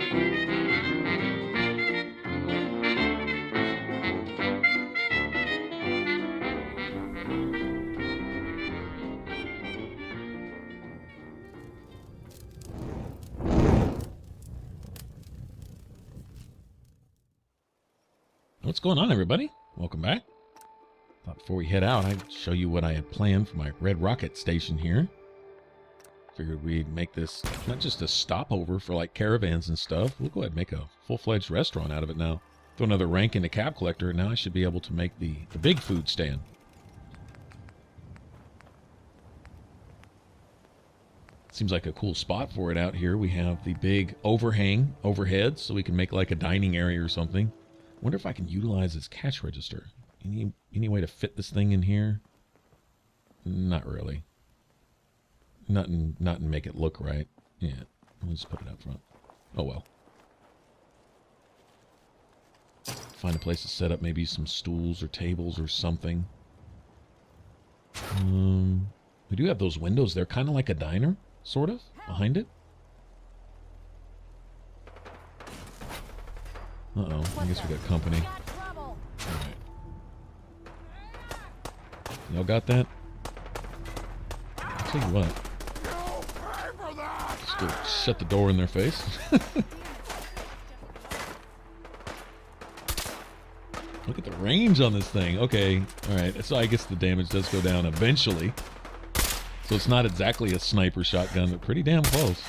What's going on, everybody? Welcome back. Thought before we head out, I'd show you what I had planned for my Red Rocket station here. Figured we'd make this not just a stopover for like caravans and stuff. We'll go ahead and make a full-fledged restaurant out of it now. Throw another rank into cab collector, and now I should be able to make the big food stand. Seems like a cool spot for it out here. We have the big overhang overhead, so we can make like a dining area or something. Wonder if I can utilize this cash register. Any way to fit this thing in here? Not really. Not make it look right. Yeah, we'll just put it out front. Oh well. Find a place to set up maybe some stools or tables or something. We do have those windows there, kind of like a diner, sort of, behind it. Uh-oh, I guess we got company. Alright. Y'all got that? I'll tell you what. Just go shut the door in their face. Look at the range on this thing. Okay, alright, so I guess the damage does go down eventually. So it's not exactly a sniper shotgun, but pretty damn close.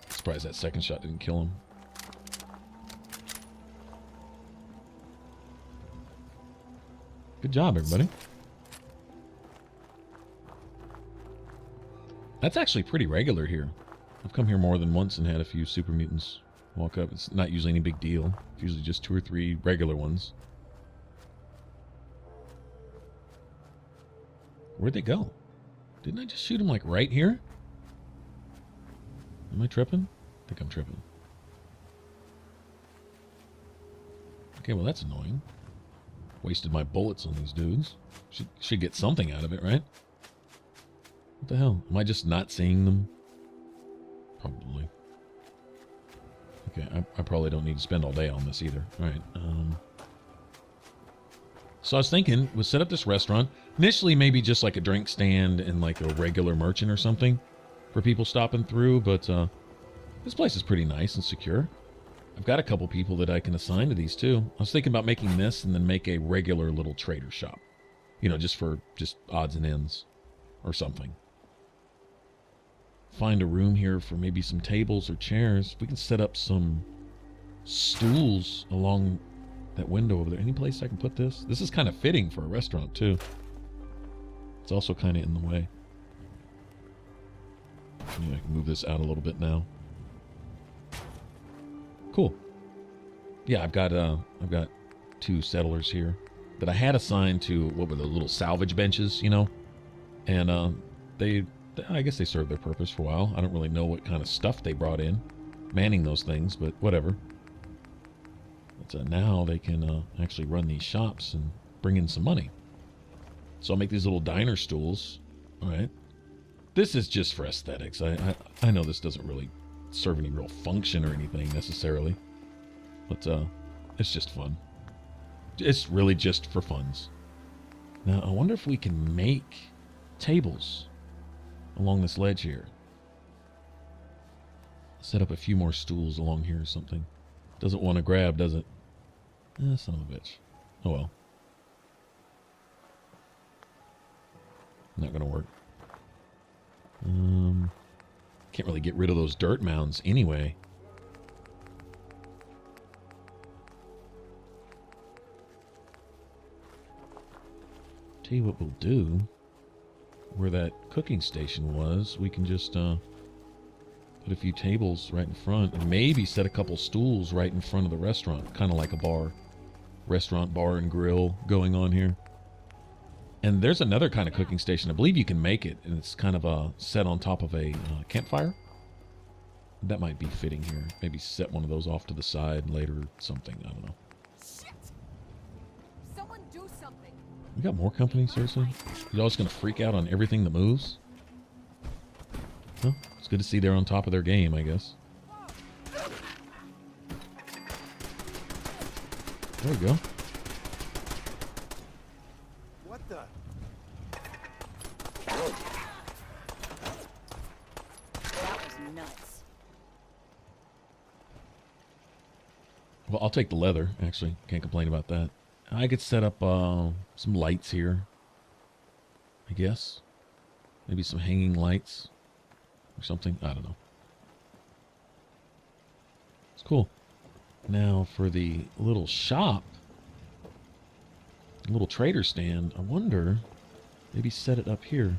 Surprised that second shot didn't kill him. Good job, everybody. That's actually pretty regular here. I've come here more than once and had a few super mutants walk up. It's not usually any big deal. It's usually just 2 or 3 regular ones. Where'd they go? Didn't I just shoot them like right here? Am I tripping? I think I'm tripping. Okay, well that's annoying. Wasted my bullets on these dudes. Should get something out of it, right? What the hell? Am I just not seeing them? Probably. Okay, I probably don't need to spend all day on this either. Alright, so I was thinking, we'll set up this restaurant. Initially, maybe just like a drink stand and like a regular merchant or something for people stopping through, but this place is pretty nice and secure. I've got a couple people that I can assign to these too. I was thinking about making this and then make a regular little trader shop. You know, just for odds and ends or something. Find a room here for maybe some tables or chairs. We can set up some stools along that window over there. Any place I can put this? This is kind of fitting for a restaurant too. It's also kind of in the way. Maybe I can move this out a little bit now. Cool. Yeah, I've got 2 settlers here that I had assigned to what were the little salvage benches, you know, and I guess they served their purpose for a while. I don't really know what kind of stuff they brought in, manning those things, but whatever. But now they can actually run these shops and bring in some money. So I'll make these little diner stools. All right. This is just for aesthetics. I know this doesn't really serve any real function or anything necessarily, but it's just fun. It's really just for funs. Now I wonder if we can make tables along this ledge here. Set up a few more stools along here or something. Doesn't want to grab, does it? Son of a bitch. Oh well. Not gonna work. Can't really get rid of those dirt mounds anyway. Tell you what we'll do. Where that cooking station was, we can just put a few tables right in front and maybe set a couple stools right in front of the restaurant. Kind of like a bar. Restaurant, bar, and grill going on here. And there's another kind of cooking station. I believe you can make it, and it's kind of set on top of a campfire. That might be fitting here. Maybe set one of those off to the side later or something. I don't know. Shit. Someone do something. We got more company, seriously? You all just gonna freak out on everything that moves? Well, it's good to see they're on top of their game, I guess. There we go. What the? That was nuts. Well, I'll take the leather, actually. Can't complain about that. I could set up some lights here, I guess. Maybe some hanging lights or something. I don't know. It's cool. Now, for the little shop, little trader stand, I wonder, maybe set it up here.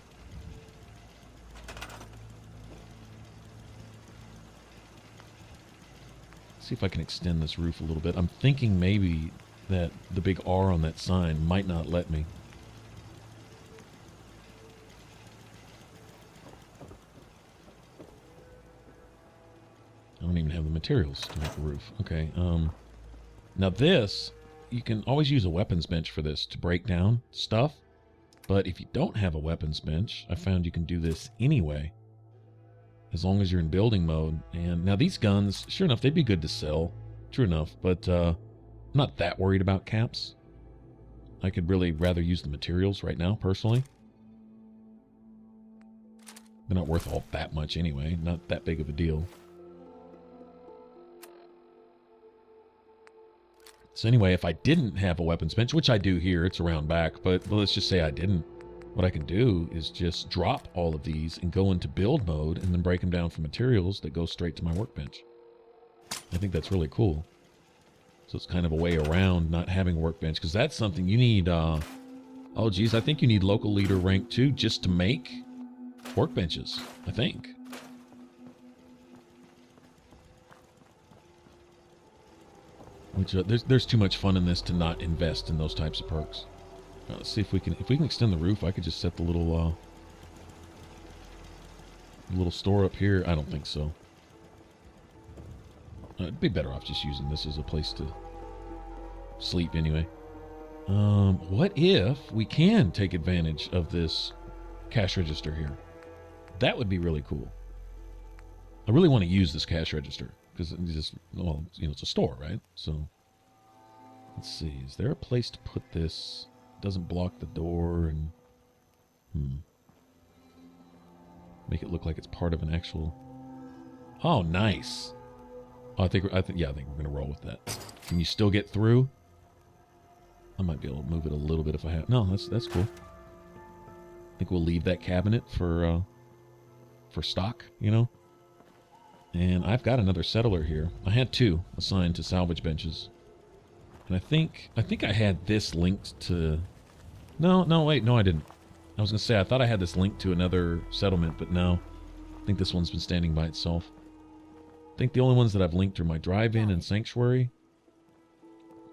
See if I can extend this roof a little bit. I'm thinking maybe that the big R on that sign might not let me. I don't even have the materials to make a roof. Okay, now this, you can always use a weapons bench for this to break down stuff. But if you don't have a weapons bench, I found you can do this anyway, as long as you're in building mode. And now these guns, sure enough, they'd be good to sell. True enough, but I'm not that worried about caps. I could really rather use the materials right now, personally. They're not worth all that much anyway. Not that big of a deal. So anyway, if I didn't have a weapons bench, which I do here, it's around back, but let's just say I didn't. What I can do is just drop all of these and go into build mode and then break them down for materials that go straight to my workbench. I think that's really cool. So it's kind of a way around not having a workbench, because that's something you need, oh geez, I think you need local leader rank 2 just to make workbenches, I think. Which there's too much fun in this to not invest in those types of perks. Let's see if we can extend the roof. I could just set the little store up here. I don't think so. It'd be better off just using this as a place to sleep anyway. What if we can take advantage of this cash register here? That would be really cool. I really want to use this cash register because it's just, well, you know, it's a store, right? So let's see. Is there a place to put this? Doesn't block the door and make it look like it's part of an actual. Oh, nice. Oh, I think we're gonna roll with that. Can you still get through? I might be able to move it a little bit if I have. No, that's cool. I think we'll leave that cabinet for stock, you know. And I've got another settler here. I had 2 assigned to salvage benches. And I think I had this linked to... No, wait, no I didn't. I was going to say, I thought I had this linked to another settlement, but no. I think this one's been standing by itself. I think the only ones that I've linked are my drive-in and sanctuary.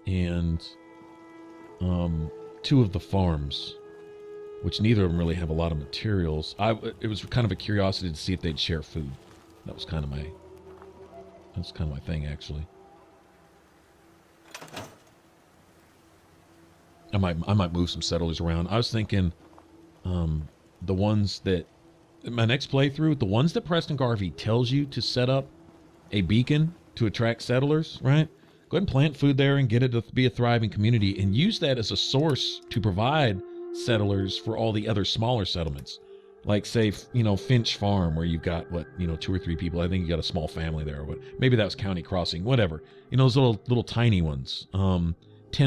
And 2 of the farms, which neither of them really have a lot of materials. It was kind of a curiosity to see if they'd share food. That was kind of my thing, actually. I might move some settlers around. I was thinking, the ones that my next playthrough, the ones that Preston Garvey tells you to set up a beacon to attract settlers, right? Go ahead and plant food there and get it to be a thriving community, and use that as a source to provide settlers for all the other smaller settlements. Like, say, you know, Finch Farm, where you've got, what, you know, 2 or 3 people. I think you got a small family there. Or what? Maybe that was County Crossing, whatever. You know, those little tiny ones. 10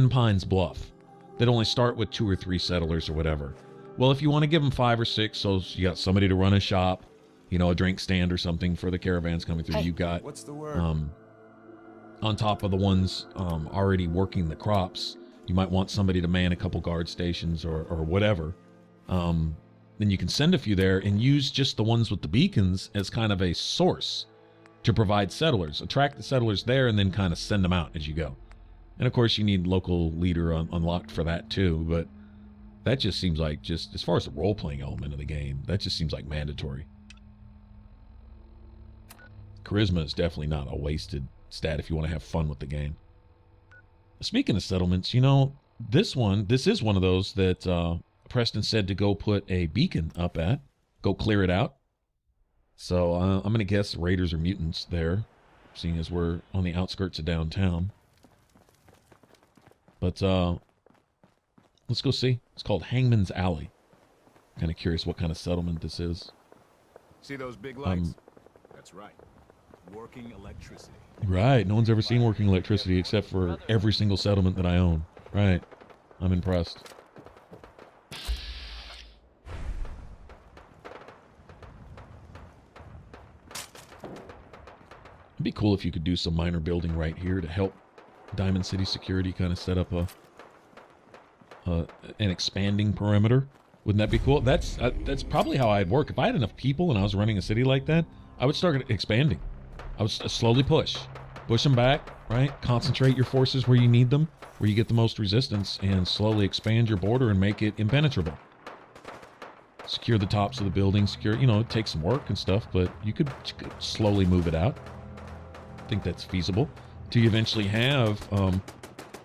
Pines Bluff. That only start with 2 or 3 settlers or whatever. Well, if you want to give them 5 or 6, so you got somebody to run a shop, you know, a drink stand or something for the caravans coming through. You got, What's the word? on top of the ones already working the crops, you might want somebody to man a couple guard stations or whatever. Then you can send a few there and use just the ones with the beacons as kind of a source to provide settlers. Attract the settlers there and then kind of send them out as you go. And of course you need local leader unlocked for that too, but that just seems like, just as far as the role-playing element of the game, that just seems like mandatory. Charisma is definitely not a wasted stat if you want to have fun with the game. Speaking of settlements, you know, this is one of those that Preston said to go put a beacon up at. Go clear it out. So I'm going to guess raiders or mutants there, seeing as we're on the outskirts of downtown. But let's go see. It's called Hangman's Alley. Kind of curious what kind of settlement this is. See those big lights? That's right. Working electricity. Right. No one's ever seen working electricity except for every single settlement that I own. Right. I'm impressed. It'd be cool if you could do some minor building right here to help Diamond City Security kind of set up an expanding perimeter. Wouldn't that be cool? That's probably how I'd work. If I had enough people and I was running a city like that, I would start expanding. I would slowly push them back, right? Concentrate your forces where you need them, where you get the most resistance, and slowly expand your border and make it impenetrable. Secure the tops of the buildings. Secure, you know, it takes some work and stuff, but you could slowly move it out. I think that's feasible. Till you eventually have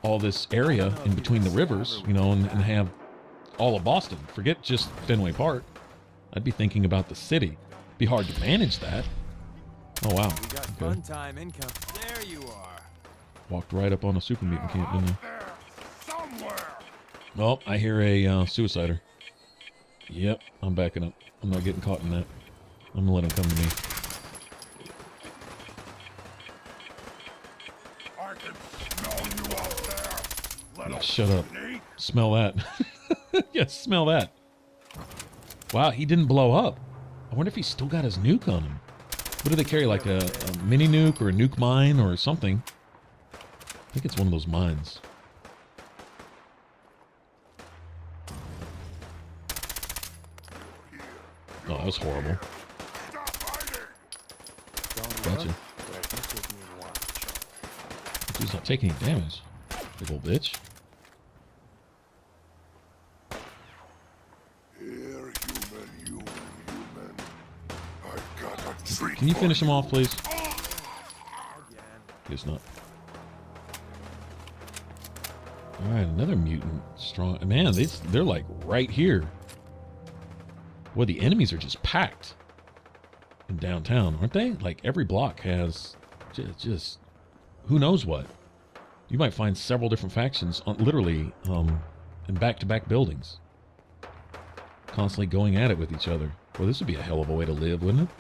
all this area in between the rivers, you know, and have all of Boston. Forget just Fenway Park. I'd be thinking about the city. Be hard to manage that. Oh wow. We got fun time income. There you are. Walked right up on a super mutant camp, didn't I? Oh, I hear a suicider. Yep, I'm backing up. I'm not getting caught in that. I'm gonna let him come to me. I can smell you out there. Yeah, shut up. Smell that. Yes, smell that. Wow, he didn't blow up. I wonder if he's still got his nuke on him. What do they carry, like a mini nuke or a nuke mine or something? I think it's one of those mines. Oh, that was horrible. Gotcha. Dude's not taking any damage. Big old bitch. Can you finish him off, please? Guess not. Alright, another mutant. Strong. Man, they're like right here. Well, the enemies are just packed in downtown, aren't they? Like every block has just who knows what. You might find several different factions literally in back-to-back buildings. Constantly going at it with each other. Well, this would be a hell of a way to live, wouldn't it?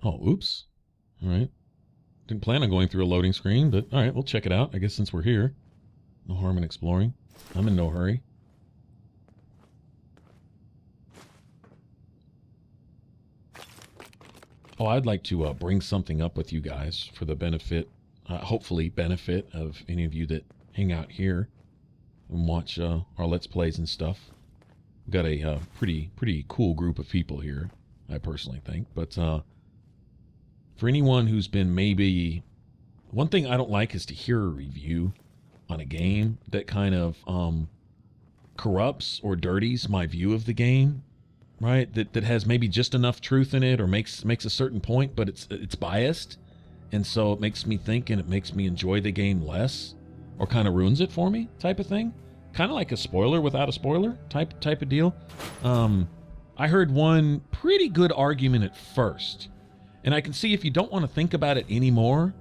Oh, oops. All right. Didn't plan on going through a loading screen, but all right, we'll check it out. I guess since we're here. No harm in exploring. I'm in no hurry. Oh, I'd like to bring something up with you guys for the benefit, hopefully benefit of any of you that hang out here and watch our Let's Plays and stuff. We've got a pretty cool group of people here, I personally think. But for anyone who's been maybe... One thing I don't like is to hear a review on a game that kind of corrupts or dirties my view of the game, right? That has maybe just enough truth in it or makes a certain point, but it's biased. And so it makes me think and it makes me enjoy the game less or kind of ruins it for me type of thing. Kind of like a spoiler without a spoiler type of deal. I heard one pretty good argument at first. And I can see if you don't want to think about it anymore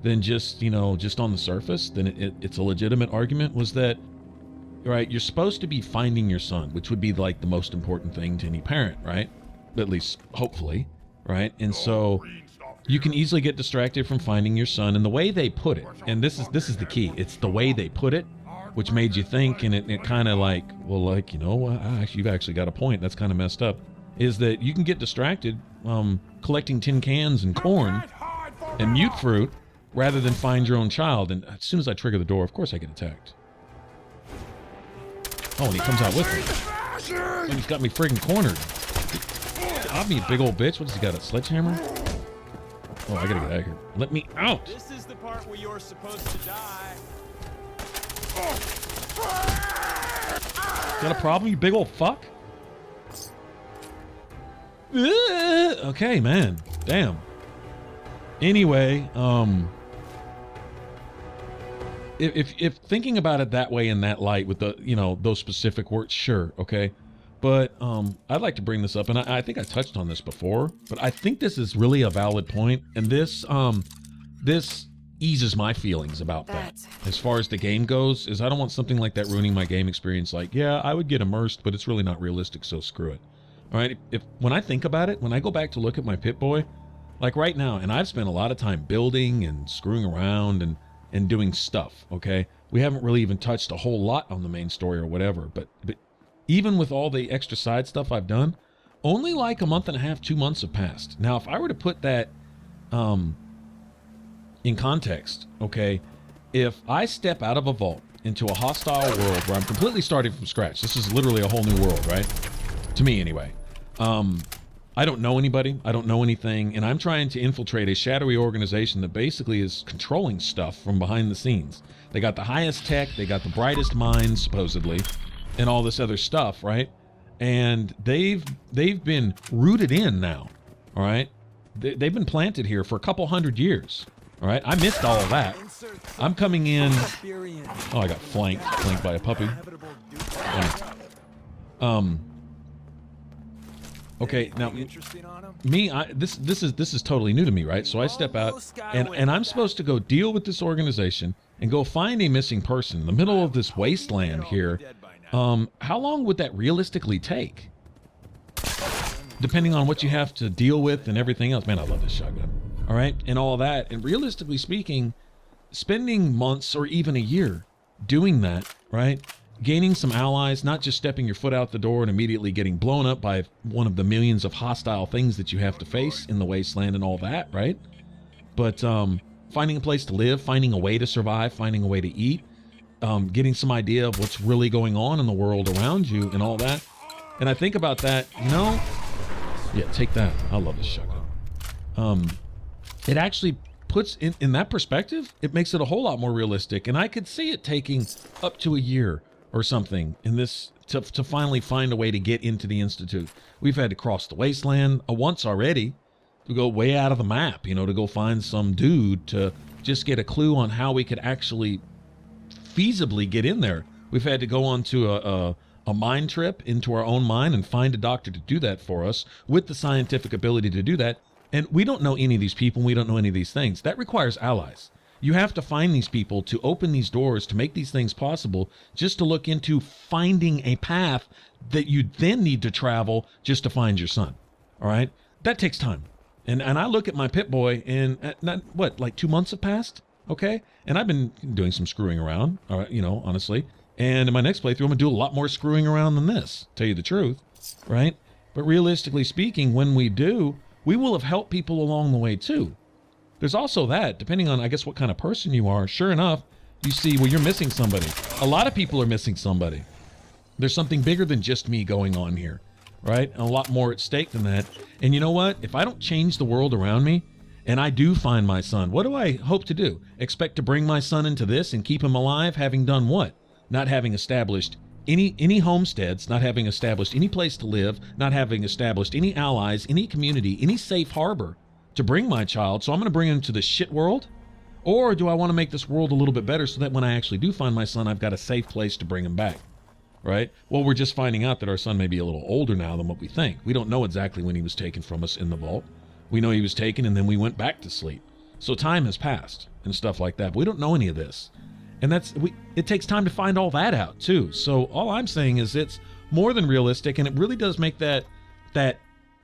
than just, just on the surface, then it's a legitimate argument, was that, right, you're supposed to be finding your son, which would be like the most important thing to any parent, right? At least, hopefully, right? And so you can easily get distracted from finding your son, and the way they put it, and this is the key, it's the way they put it, which made you think, and it kind of like, well, like, you've actually got a point, that's kind of messed up, is that you can get distracted collecting tin cans and corn and mute fruit rather than find your own child. And as soon as I trigger the door, of course I get attacked. Oh, and he comes out with me. And he's got me friggin' cornered. Got me, big old bitch. What does he got, a sledgehammer? Oh, I gotta get out of here. Let me out! This is the part where you're supposed to die. Got a problem, you big old fuck? Okay, man. Damn. Anyway, if thinking about it that way in that light with the, you know, those specific words, sure, okay. But I'd like to bring this up, and I think I touched on this before, but I think this is really a valid point, and this this eases my feelings about that. As far as the game goes, is I don't want something like that ruining my game experience. Like, yeah, I would get immersed, but it's really not realistic, so screw it. All right, if when I think about it, when I go back to look at my Pip-Boy, like right now, and I've spent a lot of time building and screwing around and doing stuff, okay? We haven't really even touched a whole lot on the main story or whatever, but even with all the extra side stuff I've done, only like a month and a half, 2 months have passed. Now, if I were to put that in context, okay, if I step out of a vault into a hostile world where I'm completely starting from scratch, this is literally a whole new world, right? To me, anyway. I don't know anybody, I don't know anything, and I'm trying to infiltrate a shadowy organization that basically is controlling stuff from behind the scenes. They got the highest tech, they got the brightest minds, supposedly, and all this other stuff, right? And they've been rooted in now, all right? They've been planted here for a couple hundred years, all right? I missed all of that. I'm coming in... Oh, I got flanked by a puppy. Okay, now me, this is totally new to me, right? So I step out, and I'm supposed to go deal with this organization and go find a missing person in the middle of this wasteland here. How long would that realistically take? Depending on what you have to deal with and everything else. Man, I love this shotgun. All right, and all that. And realistically speaking, spending months or even a year doing that, right? Gaining some allies, not just stepping your foot out the door and immediately getting blown up by one of the millions of hostile things that you have to face in the wasteland and all that, right? But finding a place to live, finding a way to survive, finding a way to eat, getting some idea of what's really going on in the world around you and all that. And I think about that, you know, yeah, take that. I love this shotgun. It actually puts in that perspective, it makes it a whole lot more realistic. And I could see it taking up to a year or something in this to finally find a way to get into the Institute. We've had to cross the wasteland once already to go way out of the map, you know, to go find some dude to just get a clue on how we could actually feasibly get in there. We've had to go on to a mind trip into our own mind and find a doctor to do that for us with the scientific ability to do that. And we don't know any of these people. We don't know any of these things. That requires allies. You have to find these people to open these doors, to make these things possible, just to look into finding a path that you then need to travel just to find your son. All right? That takes time. And I look at my Pip-Boy, and what, like 2 months have passed? Okay? And I've been doing some screwing around, all right, you know, honestly. And in my next playthrough, I'm going to do a lot more screwing around than this, tell you the truth, right? But realistically speaking, when we do, we will have helped people along the way too. There's also that, depending on, I guess, what kind of person you are, sure enough, you see, well, you're missing somebody. A lot of people are missing somebody. There's something bigger than just me going on here, right? And a lot more at stake than that. And you know what? If I don't change the world around me, and I do find my son, what do I hope to do? Expect to bring my son into this and keep him alive, having done what? Not having established any homesteads, not having established any place to live, not having established any allies, any community, any safe harbor to bring my child. So I'm going to bring him to the shit world? Or do I want to make this world a little bit better so that when I actually do find my son, I've got a safe place to bring him back, right? Well, we're just finding out that our son may be a little older now than what we think. We don't know exactly when he was taken from us in the vault. We know he was taken and then we went back to sleep. So time has passed and stuff like that. But we don't know any of this. And it takes time to find all that out too. So all I'm saying is it's more than realistic, and it really does make that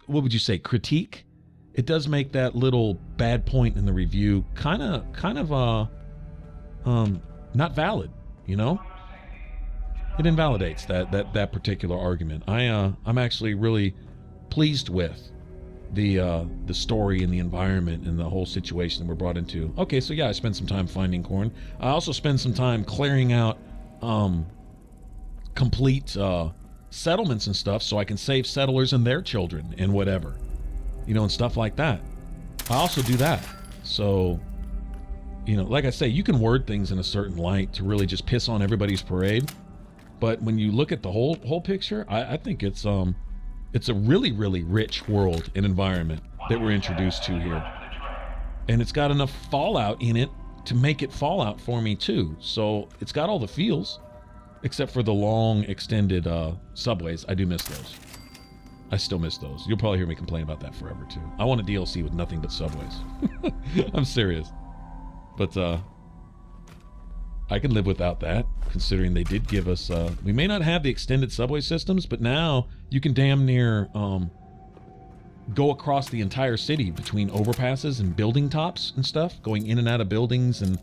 what would you say, critique? It does make that little bad point in the review kind of not valid, you know? It invalidates that particular argument. I'm actually really pleased with the story and the environment and the whole situation that we're brought into. Okay, so yeah, I spent some time finding corn. I also spend some time clearing out complete settlements and stuff so I can save settlers and their children and whatever, you know, and stuff like that. I also do that. So, you know, like I say, you can word things in a certain light to really just piss on everybody's parade. But when you look at the whole picture, I think it's a really, really rich world and environment that we're introduced to here. And it's got enough Fallout in it to make it Fallout for me too. So it's got all the feels, except for the long extended subways. I do miss those. I still miss those. You'll probably hear me complain about that forever too. I want a DLC with nothing but subways. I'm serious. But I can live without that, considering they did give us we may not have the extended subway systems, but now you can damn near go across the entire city between overpasses and building tops and stuff, going in and out of buildings and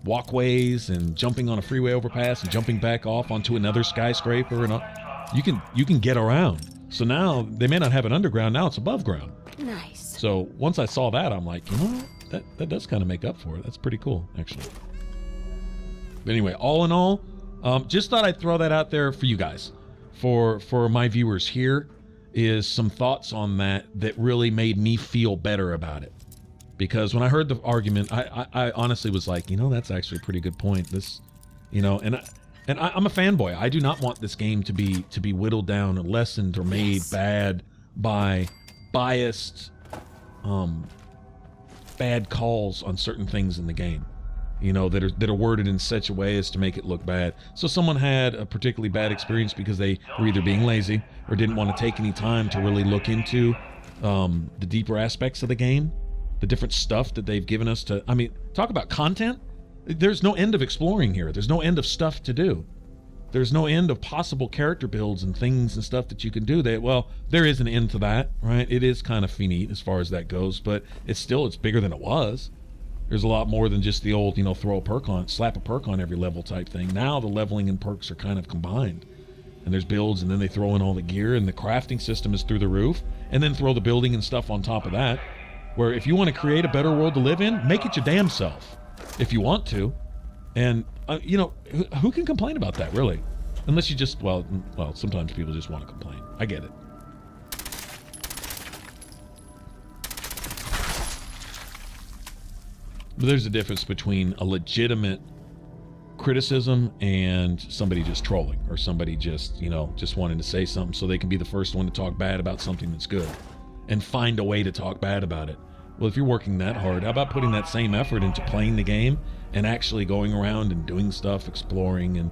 walkways and jumping on a freeway overpass and jumping back off onto another skyscraper, and you can get around. So now they may not have it underground, now it's above ground. Nice. So once I saw that, I'm like, you know what? That does kind of make up for it. That's pretty cool, actually. But anyway, all in all, just thought I'd throw that out there for you guys, for my viewers here, is some thoughts on that really made me feel better about it. Because when I heard the argument, I honestly was like, you know, that's actually a pretty good point. This, you know, and I'm a fanboy. I do not want this game to be whittled down and lessened or made bad by biased, bad calls on certain things in the game. You know, that are worded in such a way as to make it look bad. So someone had a particularly bad experience because they were either being lazy or didn't want to take any time to really look into the deeper aspects of the game, the different stuff that they've given us to, I mean, talk about content. There's no end of exploring here. There's no end of stuff to do. There's no end of possible character builds and things and stuff that you can do. Well, there is an end to that, right? It is kind of finite as far as that goes, but it's bigger than it was. There's a lot more than just the old, you know, slap a perk on every level type thing. Now the leveling and perks are kind of combined. And there's builds, and then they throw in all the gear, and the crafting system is through the roof, and then throw the building and stuff on top of that. Where if you want to create a better world to live in, make it your damn self, if you want to. And, you know, who can complain about that, really? Unless you just, well, sometimes people just want to complain. I get it. But there's a difference between a legitimate criticism and somebody just trolling, or somebody just, you know, just wanting to say something so they can be the first one to talk bad about something that's good and find a way to talk bad about it. Well, if you're working that hard, how about putting that same effort into playing the game and actually going around and doing stuff, exploring and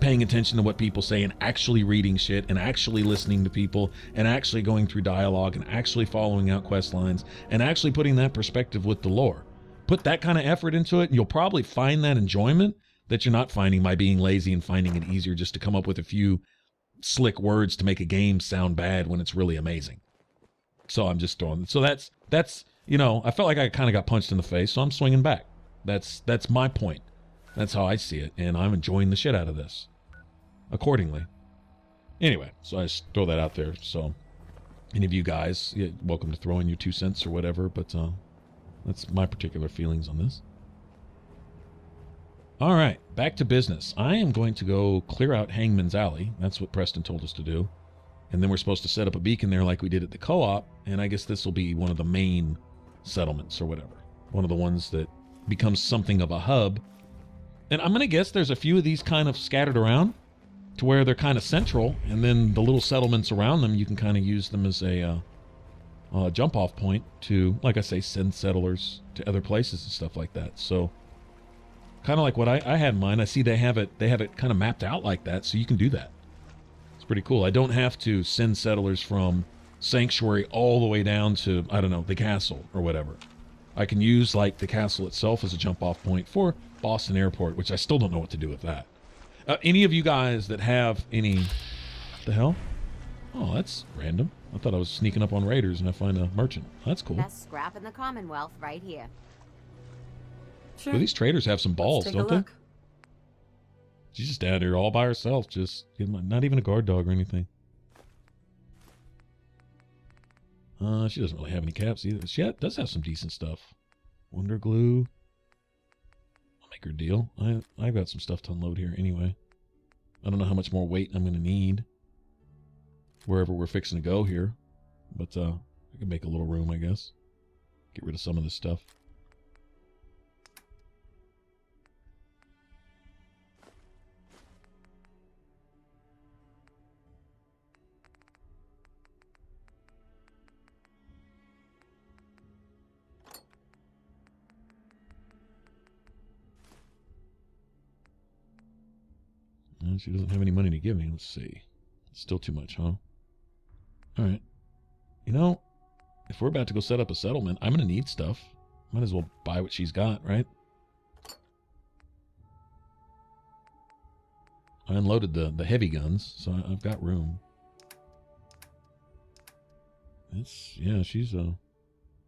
paying attention to what people say and actually reading shit and actually listening to people and actually going through dialogue and actually following out quest lines and actually putting that perspective with the lore. Put that kind of effort into it, and you'll probably find that enjoyment that you're not finding by being lazy and finding it easier just to come up with a few slick words to make a game sound bad when it's really amazing. So I'm just throwing. So that's you know, I felt like I kind of got punched in the face, so I'm swinging back. That's my point. That's how I see it, and I'm enjoying the shit out of this accordingly. Anyway, so I just throw that out there. So any of you guys, you're welcome to throw in your 2 cents or whatever, but that's my particular feelings on this. All right, back to business. I am going to go clear out Hangman's Alley. That's what Preston told us to do. And then we're supposed to set up a beacon there like we did at the co-op, and I guess this will be one of the main settlements or whatever. One of the ones that becomes something of a hub. And I'm going to guess there's a few of these kind of scattered around to where they're kind of central, and then the little settlements around them, you can kind of use them as a jump-off point to, like I say, send settlers to other places and stuff like that. So kind of like what I had in mind. I see they have it kind of mapped out like that, so you can do that. It's pretty cool. I don't have to send settlers from Sanctuary all the way down to, I don't know, the castle or whatever. I can use like the castle itself as a jump-off point for Boston Airport, which I still don't know what to do with that. Any of you guys that have any... What the hell? Oh, that's random. I thought I was sneaking up on raiders and I find a merchant. That's cool. Best scrap in the Commonwealth right here. Sure. Well, these traders have some balls, Let's take don't a they? look. She's just down here all by herself, just not even a guard dog or anything. She doesn't really have any caps either. She does have some decent stuff. Wonder glue. I'll make her deal. I've got some stuff to unload here anyway. I don't know how much more weight I'm going to need wherever we're fixing to go here, but I can make a little room, I guess. Get rid of some of this stuff. She doesn't have any money to give me. Let's see. Still too much, huh? All right. You know, if we're about to go set up a settlement, I'm going to need stuff. Might as well buy what she's got, right? I unloaded the heavy guns, so I've got room. Yeah, she's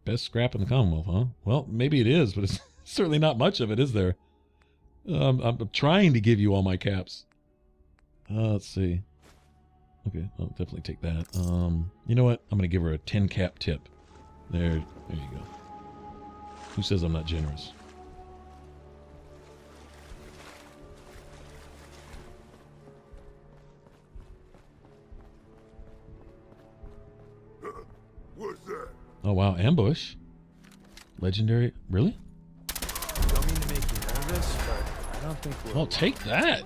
best scrap in the Commonwealth, huh? Well, maybe it is, but it's certainly not much of it, is there? I'm trying to give you all my caps. Let's see. Okay, I'll definitely take that. You know what? I'm going to give her a 10 cap tip. There you go. Who says I'm not generous? What's that? Oh, wow. Ambush. Legendary. Really? Don't mean to make you nervous, but I don't think we'll... Oh, take that.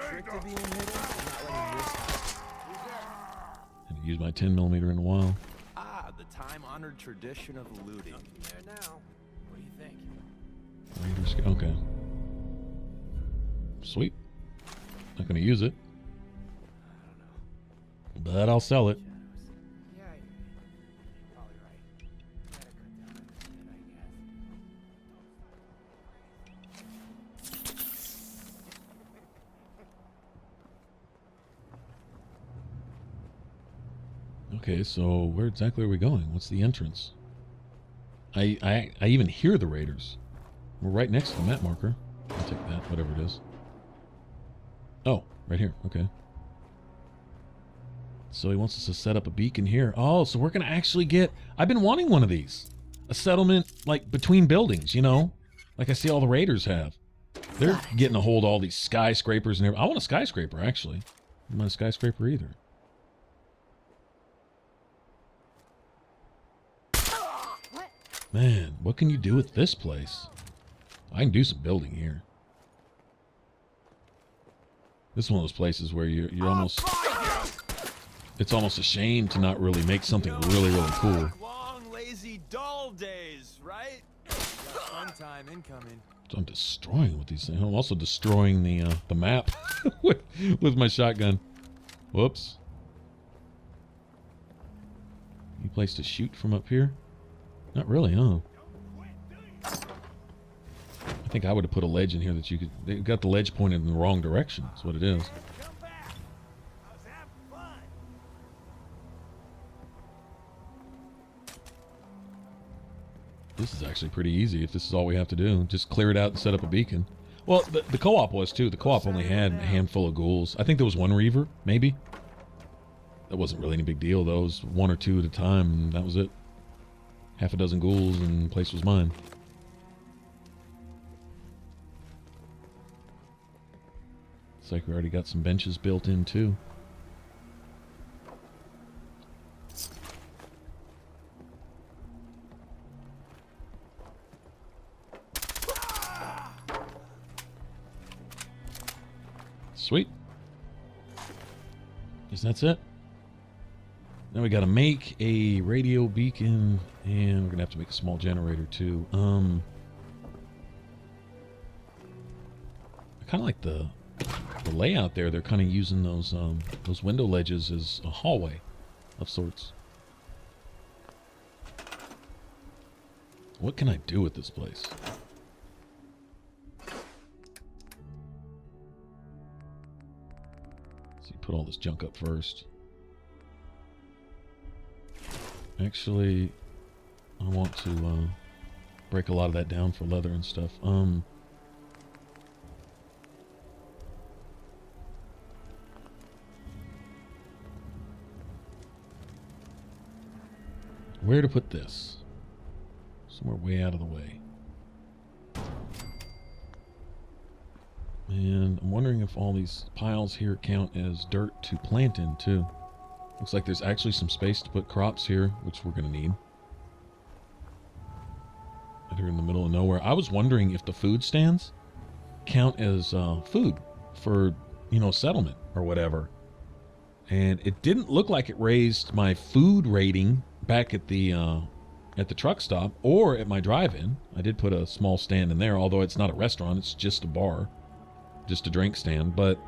Trick to being hidden, not letting this happen. Haven't used my 10mm in a while. Ah, the time-honored tradition of looting. There now. What do you think? Raiders. Okay. Sweet. Not going to use it. But I'll sell it. Yeah, you're probably right. Gotta cut down on it, I guess. Okay, so where exactly are we going? What's the entrance? I even hear the raiders. We're right next to the map marker. I'll take that, whatever it is. Oh, right here. Okay. So he wants us to set up a beacon here. Oh, so we're going to actually get... I've been wanting one of these. A settlement, like, between buildings, you know? Like I see all the raiders have. They're getting a hold of all these skyscrapers and everything. I want a skyscraper, actually. I don't want a skyscraper either. Man, what can you do with this place? I can do some building here. This is one of those places where you're almost... It's almost a shame to not really make something really, really cool. Long, lazy, dull days, right? Got fun time incoming. So I'm destroying with these things. I'm also destroying the map with my shotgun. Whoops. Any place to shoot from up here? Not really, huh? I think I would have put a ledge in here that you could... They got the ledge pointed in the wrong direction. That's what it is. Come back. I was having fun. This is actually pretty easy if this is all we have to do. Just clear it out and set up a beacon. Well, the co-op was too. The co-op only had a handful of ghouls. I think there was one Reaver, maybe. That wasn't really any big deal, though. It was one or two at a time, and that was it. Half a dozen ghouls, and the place was mine. Looks like we already got some benches built in, too. Sweet. Guess that's it. Now we gotta make a radio beacon, and we're gonna have to make a small generator too. I kind of like the layout there. They're kind of using those window ledges as a hallway of sorts. What can I do with this place? So you put all this junk up first. Actually, I want to break a lot of that down for leather and stuff. Where to put this? Somewhere way out of the way. And I'm wondering if all these piles here count as dirt to plant in too. Looks like there's actually some space to put crops here, which we're going to need. Right here in the middle of nowhere. I was wondering if the food stands count as food for, you know, settlement or whatever. And it didn't look like it raised my food rating back at the at the truck stop or at my drive-in. I did put a small stand in there, although it's not a restaurant, it's just a bar, just a drink stand, but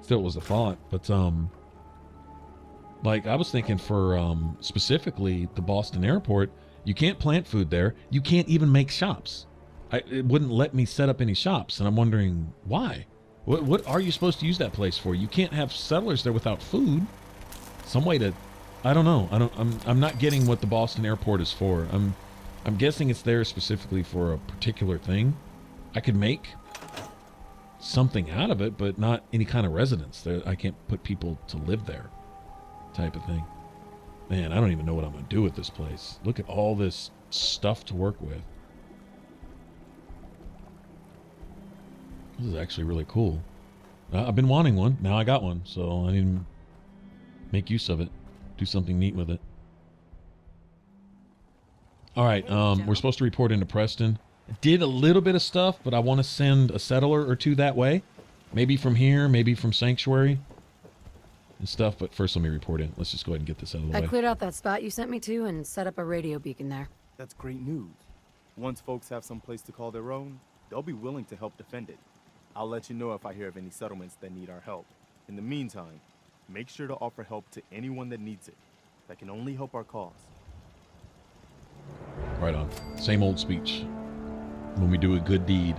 still was a thought. But like I was thinking for specifically the Boston airport, you can't plant food there. You can't even make shops. It wouldn't let me set up any shops, and I'm wondering why. What are you supposed to use that place for? You can't have settlers there without food. Some way to, I don't know. I'm not getting what the Boston airport is for. I'm guessing it's there specifically for a particular thing. I could make something out of it, but not any kind of residence. I can't put people to live there, type of thing. Man, I don't even know what I'm gonna do with this place. Look at all this stuff to work with. This is actually really cool. I've been wanting one. Now I got one, so I need to make use of it. Do something neat with it. All right, we're supposed to report into Preston. Did a little bit of stuff, but I want to send a settler or two that way. Maybe from here, maybe from Sanctuary and stuff. But first, let me report in. Let's just go ahead and get this out of the way. I cleared out that spot you sent me to and set up a radio beacon there. That's great news. Once folks have some place to call their own, they'll be willing to help defend it. I'll let you know if I hear of any settlements that need our help. In the meantime, make sure to offer help to anyone that needs it. That can only help our cause. Right on. Same old speech. When we do a good deed.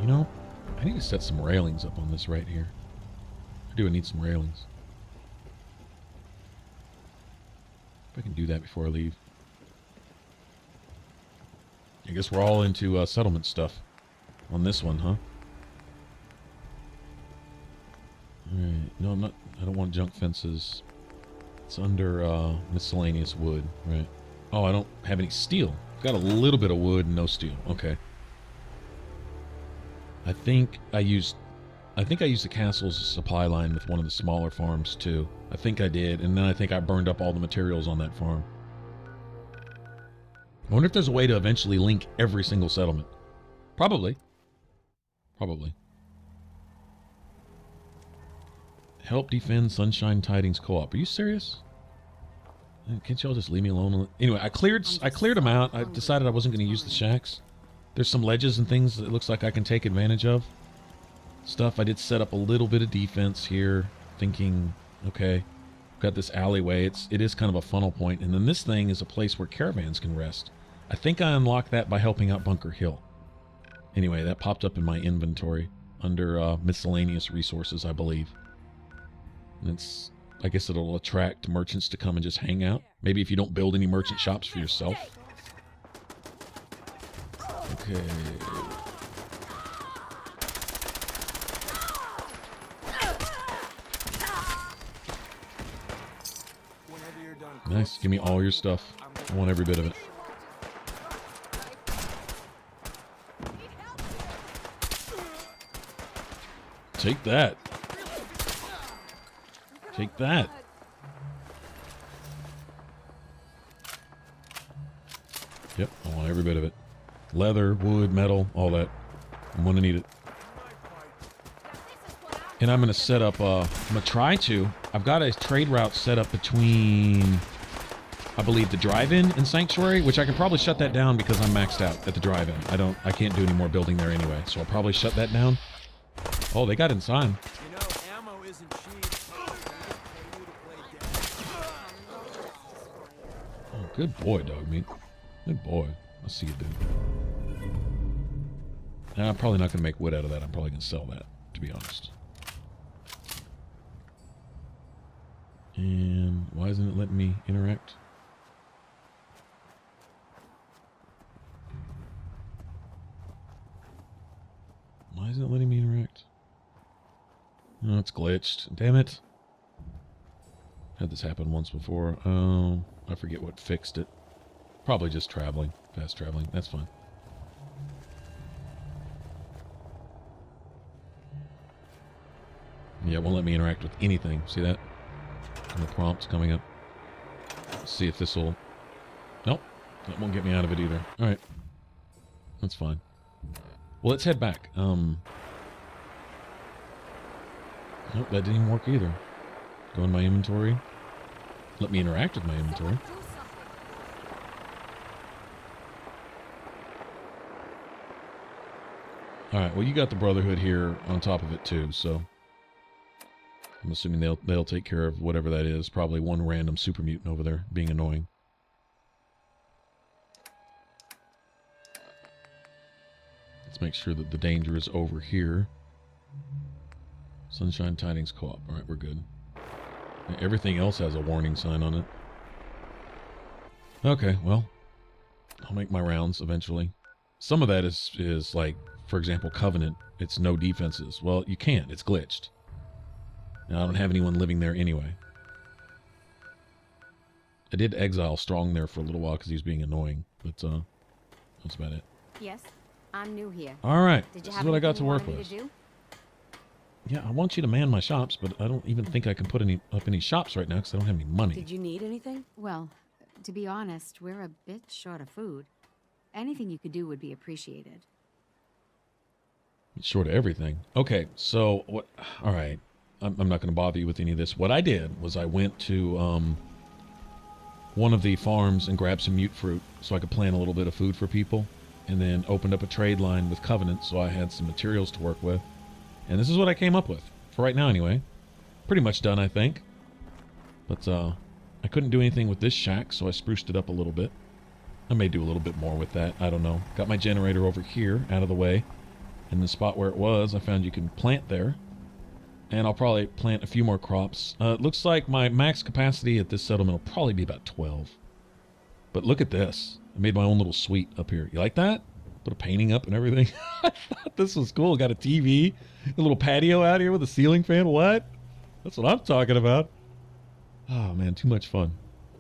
You know, I need to set some railings up on this right here. I do need some railings. If I can do that before I leave. I guess we're all into settlement stuff on this one, huh? Alright. No, I'm not. I don't want junk fences. It's under miscellaneous wood, right? Oh, I don't have any steel. I've got a little bit of wood and no steel. Okay. I think I used the castle's supply line with one of the smaller farms too. I think I did, and then I think I burned up all the materials on that farm. I wonder if there's a way to eventually link every single settlement. Probably. Probably. Help defend Sunshine Tidings Co-op. Are you serious? Can't y'all just leave me alone? Anyway, I cleared them out. I decided I wasn't going to use the shacks. There's some ledges and things that it looks like I can take advantage of. Stuff. I did set up a little bit of defense here, thinking, okay, got this alleyway. It is kind of a funnel point, and then this thing is a place where caravans can rest. I think I unlocked that by helping out Bunker Hill. Anyway, that popped up in my inventory under miscellaneous resources, I believe. And I guess it'll attract merchants to come and just hang out. Maybe if you don't build any merchant shops for yourself. Okay. Nice. Give me all your stuff. I want every bit of it. Take that. Take that. Yep, I want every bit of it. Leather, wood, metal, all that. I'm going to need it. And I'm going to set up, I'm going to try to. I've got a trade route set up between, I believe, the drive-in and Sanctuary, which I can probably shut that down because I'm maxed out at the drive-in. I can't do any more building there anyway, so I'll probably shut that down. Oh, they got inside. You know, ammo isn't cheap. Oh, good boy, dog meat. Good boy. I see you, dude. Nah, I'm probably not going to make wood out of that. I'm probably going to sell that, to be honest. And why isn't it letting me interact? Why isn't it letting me interact? Oh, it's glitched. Damn it. Had this happen once before. Oh, I forget what fixed it. Probably just traveling. Fast traveling. That's fine. Yeah, it won't let me interact with anything. See that? And the prompt's coming up. Let's see if this will... Nope. That won't get me out of it either. Alright. That's fine. Well, let's head back. Nope, that didn't even work either. Go in my inventory. Let me interact with my inventory. All right. Well, you got the Brotherhood here on top of it too, so I'm assuming they'll take care of whatever that is. Probably one random super mutant over there being annoying. Let's make sure that the danger is over here. Sunshine Tidings Co-op. All right, we're good. Everything else has a warning sign on it. Okay, well, I'll make my rounds eventually. Some of that is like, for example, Covenant. It's no defenses. Well, you can't. It's glitched. And I don't have anyone living there anyway. I did exile Strong there for a little while because he was being annoying, but that's about it. Yes, I'm new here. All right, Did you this have is what I got anything to you work wanted me with. to do? Yeah, I want you to man my shops, but I don't even think I can put up any shops right now because I don't have any money. Did you need anything? Well, to be honest, we're a bit short of food. Anything you could do would be appreciated. Short of everything. Okay, so what? All right, I'm not going to bother you with any of this. What I did was I went to one of the farms and grabbed some mute fruit so I could plant a little bit of food for people, and then opened up a trade line with Covenant so I had some materials to work with. And this is what I came up with, for right now anyway. Pretty much done, I think. But I couldn't do anything with this shack, so I spruced it up a little bit. I may do a little bit more with that, I don't know. Got my generator over here, out of the way. In the spot where it was, I found you can plant there. And I'll probably plant a few more crops. It looks like my max capacity at this settlement will probably be about 12. But look at this. I made my own little suite up here. You like that? Put a painting up and everything. I thought this was cool. Got a TV, a little patio out here with a ceiling fan. What? That's what I'm talking about. Oh man, too much fun.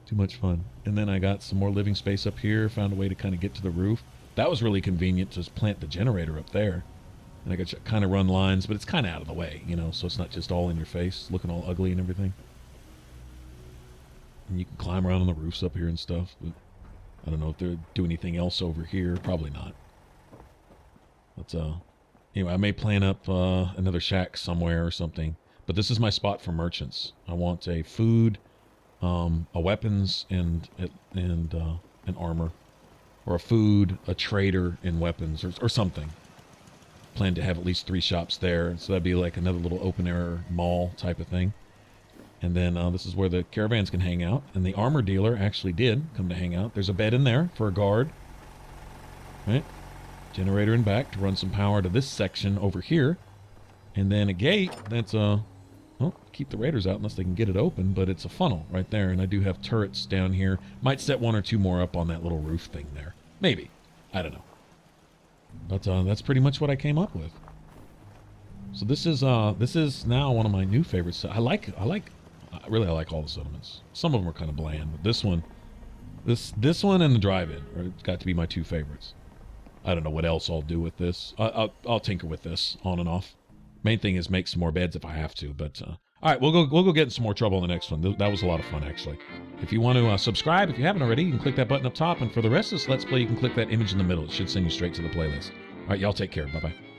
Too much fun. And then I got some more living space up here. Found a way to kind of get to the roof. That was really convenient to just plant the generator up there. And I could kind of run lines, but it's kind of out of the way, you know, so it's not just all in your face, looking all ugly and everything. And you can climb around on the roofs up here and stuff. But I don't know if they'll do anything else over here. Probably not. But anyway, I may plan up another shack somewhere or something. But this is my spot for merchants. I want a food, a weapons, and an armor, or a food, a trader, and weapons, or something. Plan to have at least 3 shops there, so that'd be like another little open air mall type of thing. And then this is where the caravans can hang out. And the armor dealer actually did come to hang out. There's a bed in there for a guard. Right? Generator in back to run some power to this section over here. And then a gate that's, well, keep the raiders out unless they can get it open. But it's a funnel right there. And I do have turrets down here. Might set 1 or 2 more up on that little roof thing there. Maybe. I don't know. But that's pretty much what I came up with. So this is now one of my new favorites. I like all the settlements. Some of them are kind of bland, but this one and the drive-in are got to be my 2 favorites. I don't know what else I'll do with this. I'll tinker with this on and off. Main thing is make some more beds if I have to. But all right, we'll go get in some more trouble in the next one. That was a lot of fun actually. If you want to subscribe, if you haven't already, you can click that button up top. And for the rest of this Let's Play, you can click that image in the middle. It should send you straight to the playlist. All right, y'all take care. Bye bye.